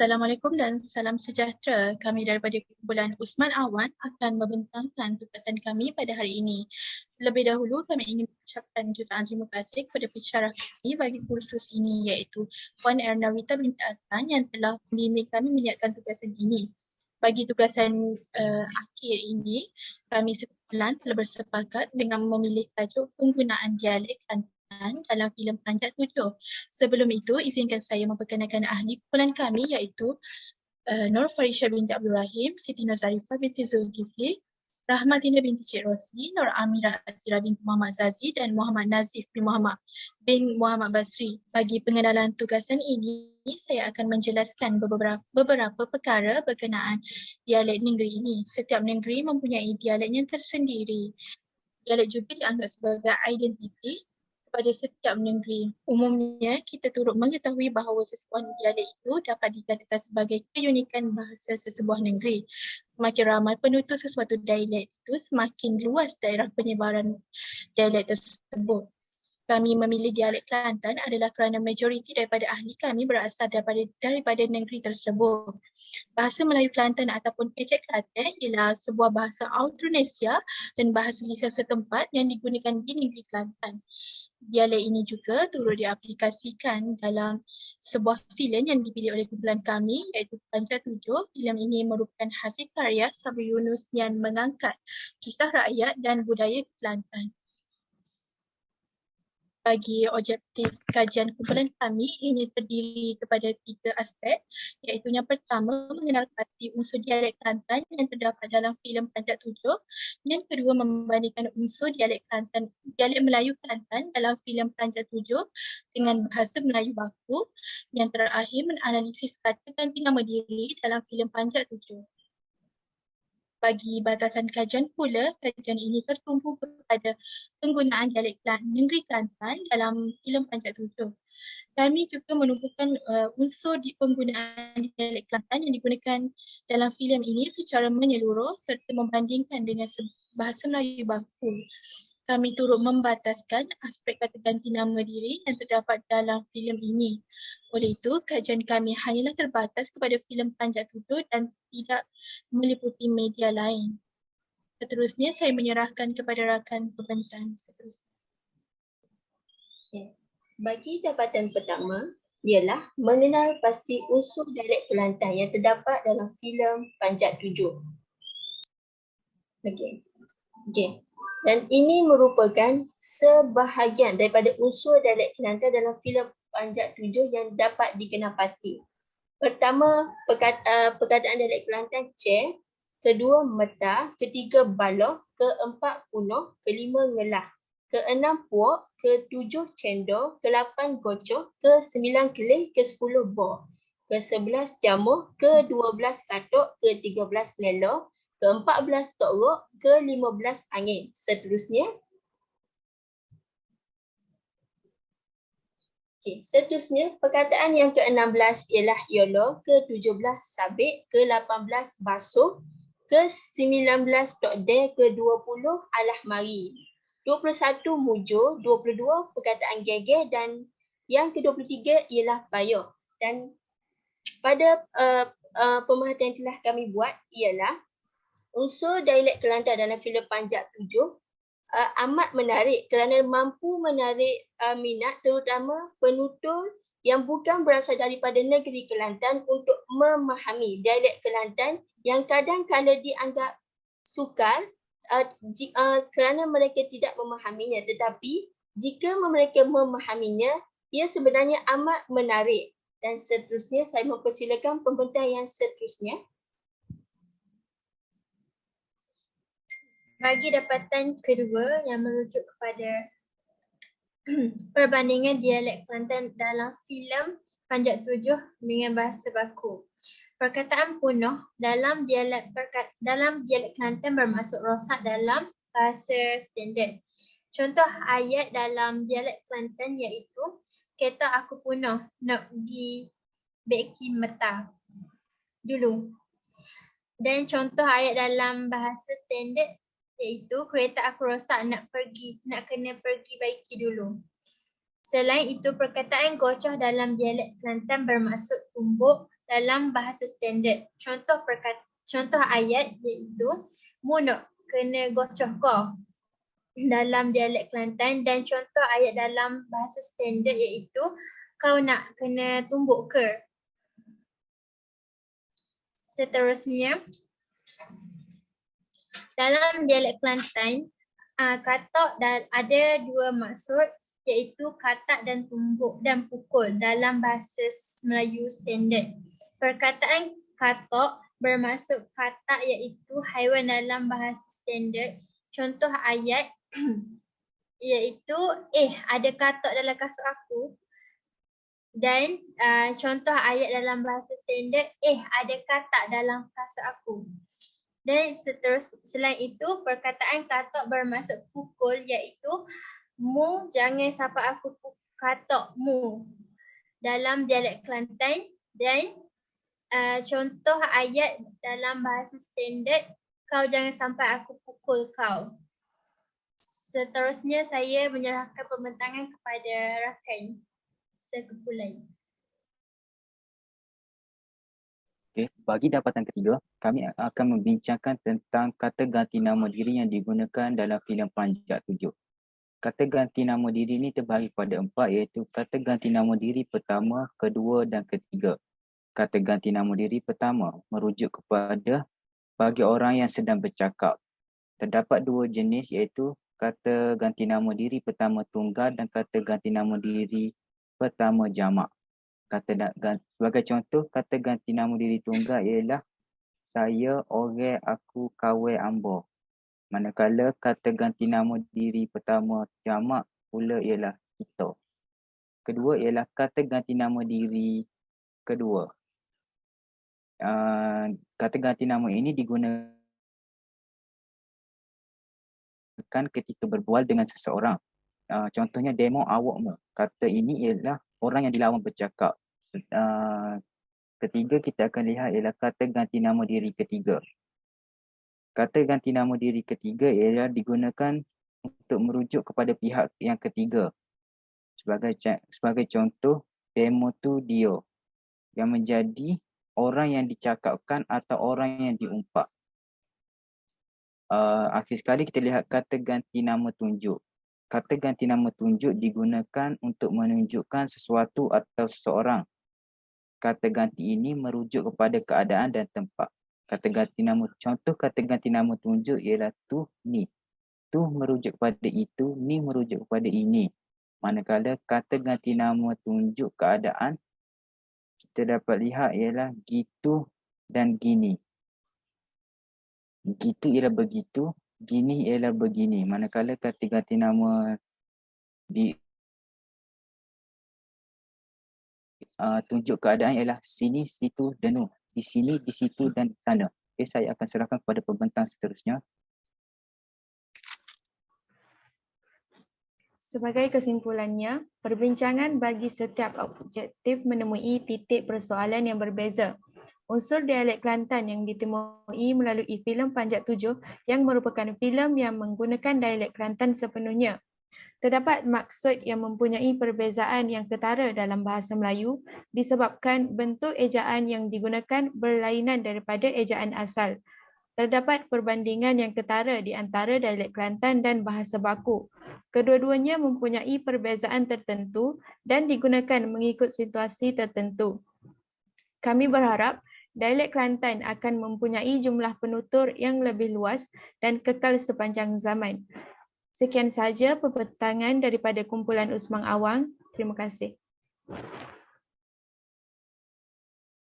Assalamualaikum dan salam sejahtera. Kami daripada kumpulan Usman Awan akan membentangkan tugasan kami pada hari ini. Lebih dahulu kami ingin mengucapkan jutaan terima kasih kepada pensyarah kami bagi kursus ini iaitu Puan Ernawita binti Adnan yang telah membimbing kami menyiapkan tugasan ini. Bagi tugasan akhir ini, kami sekumpulan telah bersepakat dengan memilih tajuk penggunaan dialek dalam filem Panjat Tujuh. Sebelum itu, izinkan saya memperkenalkan ahli kumpulan kami iaitu Nur Farisha binti Abdul Rahim, Siti Nur Zarifah binti Zulkifli, Rahmatina binti Cik Rosli, Nur Amirah Atira binti Muhammad Zazi dan Muhammad Nazif bin Muhammad Basri. Bagi pengenalan tugasan ini, saya akan menjelaskan beberapa perkara berkenaan dialek negeri ini. Setiap negeri mempunyai dialeknya tersendiri. Dialek juga dianggap sebagai identiti pada setiap negeri. Umumnya, kita turut mengetahui bahawa sesebuah dialek itu dapat dikatakan sebagai keunikan bahasa sesebuah negeri. Semakin ramai penutur sesuatu dialek itu, semakin luas daerah penyebaran dialek tersebut. Kami memilih dialek Kelantan adalah kerana majoriti daripada ahli kami berasal daripada negeri tersebut. Bahasa Melayu Kelantan ataupun Kecek Kelantan ialah sebuah bahasa Austronesia dan bahasa lisan setempat yang digunakan di negeri Kelantan. Dialek ini juga turut diaplikasikan dalam sebuah filem yang dipilih oleh kumpulan kami iaitu Panjat Tujuh. Filem ini merupakan hasil karya Sabri Yunus yang mengangkat kisah rakyat dan budaya Kelantan. Bagi objektif kajian kumpulan kami, ini terdiri kepada 3 aspek iaitu yang pertama mengenal arti unsur dialek Kelantan yang terdapat dalam filem Panjat Tujuh. Yang kedua membandingkan unsur dialek Melayu Kelantan dalam filem Panjat Tujuh dengan bahasa Melayu baku. Yang terakhir menganalisis kata ganti nama diri dalam filem Panjat Tujuh. Bagi batasan kajian pula, kajian ini tertumpu kepada penggunaan dialek negeri Kelantan dalam filem Panjat Tujuh. Kami juga menumpukan unsur di penggunaan dialek Kelantan yang digunakan dalam filem ini secara menyeluruh serta membandingkan dengan bahasa Melayu baku. Kami turut membataskan aspek kata ganti nama diri yang terdapat dalam filem ini. Oleh itu, kajian kami hanyalah terbatas kepada filem Panjat Tujuh dan tidak meliputi media lain. Seterusnya, saya menyerahkan kepada rakan pembentang seterusnya. Bagi dapatan pertama, ialah mengenal pasti unsur dialek Kelantan yang terdapat dalam filem Panjat Tujuh. Okey. Dan ini merupakan sebahagian daripada unsur dialek Kelantan dalam filem Panjat Tujuh yang dapat dikenal pasti. Pertama, perkataan dialek Kelantan cer, kedua meta, ketiga baloh, keempat punoh, kelima ngelah, keenam puak, ketujuh cendol, ke-8 gocoh, ke-9 kelih, ke-10 bor, ke-11 jamuh, ke-12 katuk, ke-13 nelo, ke-14 torok, ke-15 angin. Seterusnya. Seterusnya, perkataan yang ke-16 ialah yolo, ke-17 sabit, ke-18 basuh, ke-19 tokde, ke-20 alah mari, 21 mujur, 22 perkataan geger dan yang ke-23 ialah bayar. Dan pada pemerhatian yang telah kami buat ialah unsur dialek Kelantan dalam filem Panjat Tujuh amat menarik kerana mampu menarik minat terutama penutur yang bukan berasal daripada negeri Kelantan untuk memahami dialek Kelantan yang kadang-kadang dianggap sukar kerana mereka tidak memahaminya, tetapi jika mereka memahaminya, ia sebenarnya amat menarik. Dan seterusnya saya mempersilakan pembentang yang seterusnya. Bagi dapatan kedua yang merujuk kepada perbandingan dialek Kelantan dalam filem Panjat Tujuh dengan bahasa baku. Perkataan punoh dalam dialek Kelantan bermaksud rosak dalam bahasa standard. Contoh ayat dalam dialek Kelantan iaitu kereta aku punoh nak pergi beki meta dulu. Dan contoh ayat dalam bahasa standard iaitu kereta aku rosak nak kena pergi baiki dulu. Selain itu, perkataan gocoh dalam dialek Kelantan bermaksud tumbuk dalam bahasa standard. Contoh ayat iaitu mu nak kena gocoh kau dalam dialek Kelantan, dan contoh ayat dalam bahasa standard iaitu kau nak kena tumbuk ke. Seterusnya, dalam dialek Kelantan, katak ada dua maksud iaitu katak dan tumbuk dan pukul dalam bahasa Melayu standard. Perkataan katak bermaksud katak iaitu haiwan dalam bahasa standard. Contoh ayat iaitu ada katak dalam kasut aku, dan contoh ayat dalam bahasa standard ada katak dalam kasut aku. Dan selain itu, perkataan katak bermaksud pukul iaitu mu jangan sampai aku katak mu dalam dialek Kelantan, dan contoh ayat dalam bahasa standard kau jangan sampai aku pukul kau. Seterusnya saya menyerahkan pembentangan kepada rakan sekumpulan. Okey, bagi dapatan ketiga, kami akan membincangkan tentang kata ganti nama diri yang digunakan dalam filem Panjat 7. Kata ganti nama diri ini terbahagi pada 4, iaitu kata ganti nama diri pertama, kedua dan ketiga. Kata ganti nama diri pertama merujuk kepada bagi orang yang sedang bercakap. Terdapat dua jenis, iaitu kata ganti nama diri pertama tunggal dan kata ganti nama diri pertama jamak. Sebagai contoh, kata ganti nama diri tunggal ialah saya, orang, aku, kawan, ambo. Manakala kata ganti nama diri pertama jamak pula ialah kita. Kedua ialah kata ganti nama diri kedua. Kata ganti nama ini digunakan ketika berbual dengan seseorang. Contohnya demo awakmu. Kata ini ialah orang yang dilawan bercakap. Ketiga kita akan lihat ialah kata ganti nama diri ketiga. Kata ganti nama diri ketiga ialah digunakan untuk merujuk kepada pihak yang ketiga. Sebagai contoh, demo tu dia, yang menjadi orang yang dicakapkan atau orang yang diumpat. Akhir sekali kita lihat kata ganti nama tunjuk. Kata ganti nama tunjuk digunakan untuk menunjukkan sesuatu atau seseorang. Kata ganti ini merujuk kepada keadaan dan tempat. Contoh kata ganti nama tunjuk ialah tu, ni. Tu merujuk kepada itu, ni merujuk kepada ini. Manakala kata ganti nama tunjuk keadaan, kita dapat lihat ialah gitu dan gini. Gitu ialah begitu, gini ialah begini. Manakala kata ganti nama tunjuk keadaan ialah sini, situ, dan di sini, di situ dan di sana. Okay, saya akan serahkan kepada pembentang seterusnya. Sebagai kesimpulannya, perbincangan bagi setiap objektif menemui titik persoalan yang berbeza. Unsur dialek Kelantan yang ditemui melalui filem Panjat 7 yang merupakan filem yang menggunakan dialek Kelantan sepenuhnya. Terdapat maksud yang mempunyai perbezaan yang ketara dalam bahasa Melayu disebabkan bentuk ejaan yang digunakan berlainan daripada ejaan asal. Terdapat perbandingan yang ketara di antara dialek Kelantan dan bahasa baku. Kedua-duanya mempunyai perbezaan tertentu dan digunakan mengikut situasi tertentu. Kami berharap dialek Kelantan akan mempunyai jumlah penutur yang lebih luas dan kekal sepanjang zaman. Sekian sahaja pembentangan daripada kumpulan Usman Awang. Terima kasih.